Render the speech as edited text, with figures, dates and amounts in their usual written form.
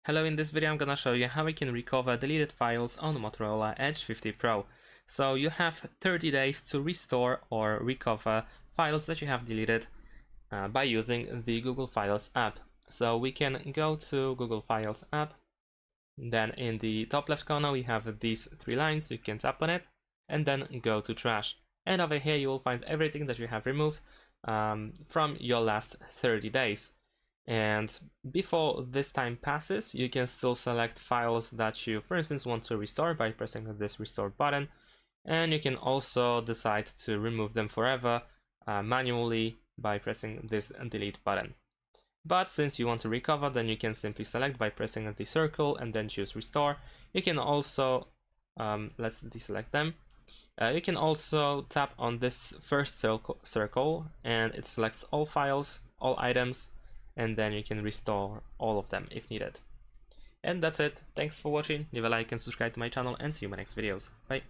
Hello, in this video I'm gonna show you how we can recover deleted files on Motorola Edge 50 Pro. So you have 30 days to restore or recover files that you have deleted by using the Google Files app. So we can go to Google Files app, then in the top left corner we have these three lines. You can tap on it and then go to trash, and over here you will find everything that you have removed from your last 30 days. And before this time passes, you can still select files that you, for instance, want to restore by pressing this restore button, and you can also decide to remove them forever manually by pressing this delete button. But since you want to recover, then you can simply select by pressing the circle and then choose restore. You can also let's deselect them. You can also tap on this first circle and it selects all files, all items, and then you can restore all of them if needed. And that's it. Thanks for watching. Leave a like and subscribe to my channel, and see you in my next videos. Bye.